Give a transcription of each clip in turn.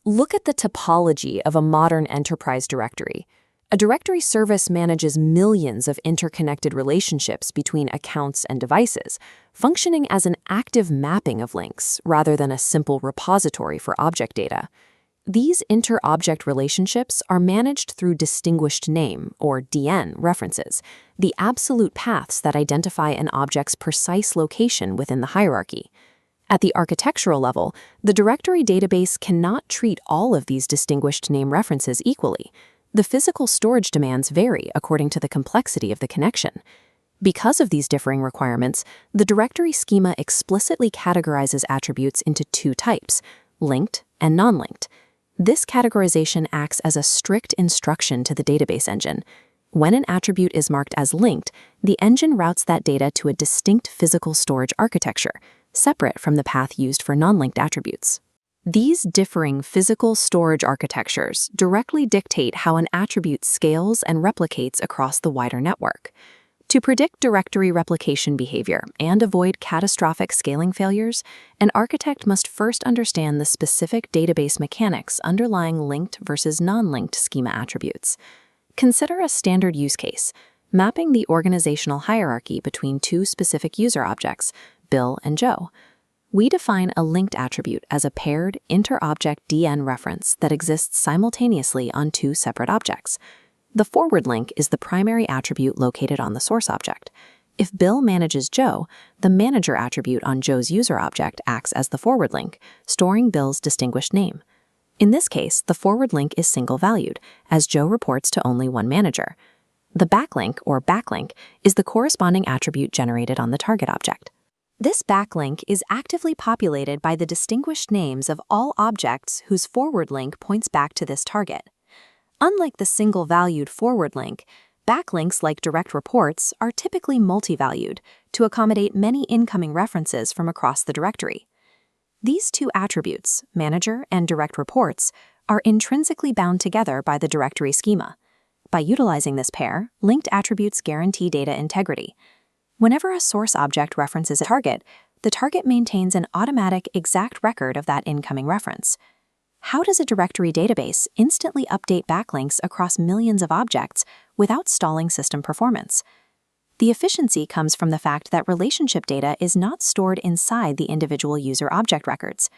Look at the topology of a modern enterprise directory. A directory service manages millions of interconnected relationships between accounts and devices, functioning as an active mapping of links rather than a simple repository for object data. These inter-object relationships are managed through distinguished name, or DN, references, the absolute paths that identify an object's precise location within the hierarchy. At the architectural level, the directory database cannot treat all of these distinguished name references equally. The physical storage demands vary according to the complexity of the connection. Because of these differing requirements, the directory schema explicitly categorizes attributes into two types, linked and non-linked. This categorization acts as a strict instruction to the database engine. When an attribute is marked as linked, the engine routes that data to a distinct physical storage architecture, separate from the path used for non-linked attributes. These differing physical storage architectures directly dictate how an attribute scales and replicates across the wider network. To predict directory replication behavior and avoid catastrophic scaling failures, an architect must first understand the specific database mechanics underlying linked versus non-linked schema attributes. Consider a standard use case, mapping the organizational hierarchy between two specific user objects, Bill and Joe. We define a linked attribute as a paired inter-object DN reference that exists simultaneously on two separate objects. The forward link is the primary attribute located on the source object. If Bill manages Joe, the manager attribute on Joe's user object acts as the forward link, storing Bill's distinguished name. In this case, the forward link is single-valued, as Joe reports to only one manager. The backlink, or backlink, is the corresponding attribute generated on the target object. This backlink is actively populated by the distinguished names of all objects whose forward link points back to this target. Unlike the single-valued forward link, backlinks like direct reports are typically multi-valued to accommodate many incoming references from across the directory. These two attributes, manager and direct reports, are intrinsically bound together by the directory schema. By utilizing this pair, linked attributes guarantee data integrity. Whenever a source object references a target, the target maintains an automatic exact record of that incoming reference. How does a directory database instantly update backlinks across millions of objects without stalling system performance? The efficiency comes from the fact that relationship data is not stored inside the individual user object records.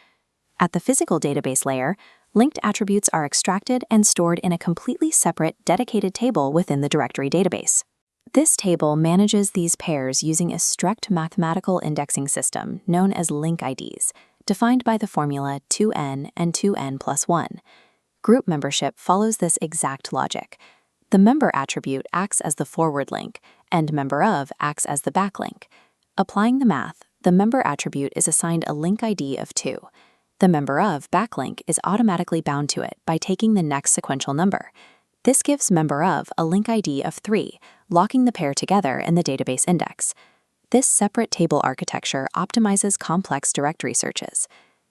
At the physical database layer, linked attributes are extracted and stored in a completely separate, dedicated table within the directory database. This table manages these pairs using a strict mathematical indexing system known as Link IDs, defined by the formula 2n and 2n plus 1. Group membership follows this exact logic. The member attribute acts as the forward link, and member of acts as the backlink. Applying the math, the member attribute is assigned a link ID of 2. The member of backlink is automatically bound to it by taking the next sequential number. This gives member of a link ID of 3, locking the pair together in the database index. This separate table architecture optimizes complex directory searches.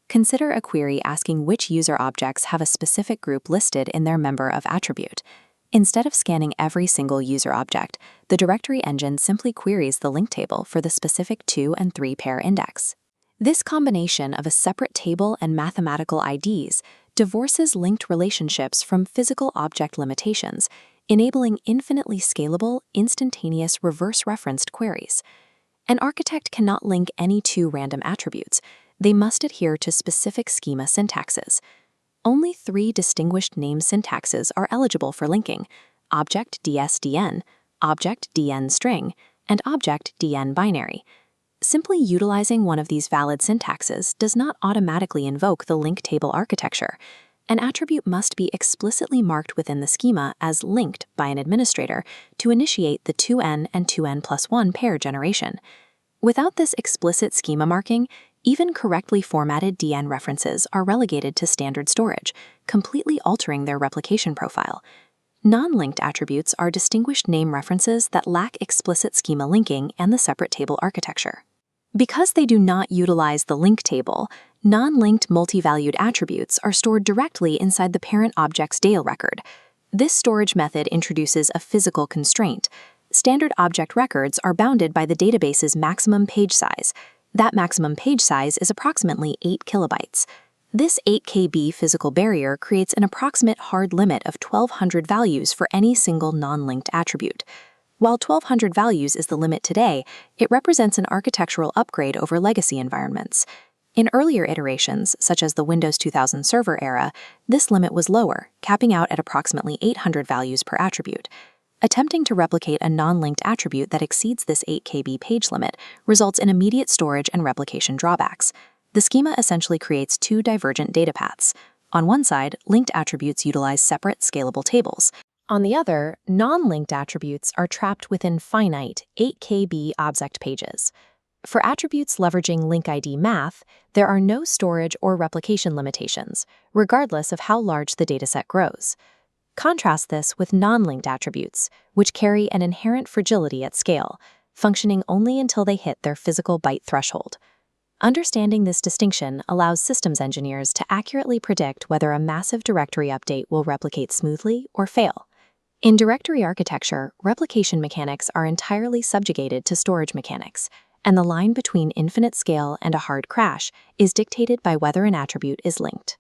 Consider a query asking which user objects have a specific group listed in their member of attribute. Instead of scanning every single user object, the directory engine simply queries the link table for the specific 2 and 3 pair index. This combination of a separate table and mathematical IDs divorces linked relationships from physical object limitations, enabling infinitely scalable, instantaneous reverse-referenced queries. An architect cannot link any two random attributes. They must adhere to specific schema syntaxes. Only 3 distinguished name syntaxes are eligible for linking: object dsdn, object dn string, and object dn binary. Simply utilizing one of these valid syntaxes does not automatically invoke the link table architecture. An attribute must be explicitly marked within the schema as linked by an administrator to initiate the 2n and 2n plus 1 pair generation. Without this explicit schema marking, even correctly formatted DN references are relegated to standard storage, completely altering their replication profile. Non-linked attributes are distinguished name references that lack explicit schema linking and the separate table architecture. Because they do not utilize the link table, non-linked multi-valued attributes are stored directly inside the parent object's data record. This storage method introduces a physical constraint. Standard object records are bounded by the database's maximum page size. That maximum page size is approximately 8 kilobytes. This 8 KB physical barrier creates an approximate hard limit of 1,200 values for any single non-linked attribute. While 1,200 values is the limit today, it represents an architectural upgrade over legacy environments. In earlier iterations, such as the Windows 2000 Server era, this limit was lower, capping out at approximately 800 values per attribute. Attempting to replicate a non-linked attribute that exceeds this 8 KB page limit results in immediate storage and replication drawbacks. The schema essentially creates two divergent data paths. On one side, linked attributes utilize separate scalable tables. On the other, non-linked attributes are trapped within finite 8 KB object pages. For attributes leveraging Link ID math, there are no storage or replication limitations, regardless of how large the dataset grows. Contrast this with non-linked attributes, which carry an inherent fragility at scale, functioning only until they hit their physical byte threshold. Understanding this distinction allows systems engineers to accurately predict whether a massive directory update will replicate smoothly or fail. In directory architecture, replication mechanics are entirely subjugated to storage mechanics, and the line between infinite scale and a hard crash is dictated by whether an attribute is linked.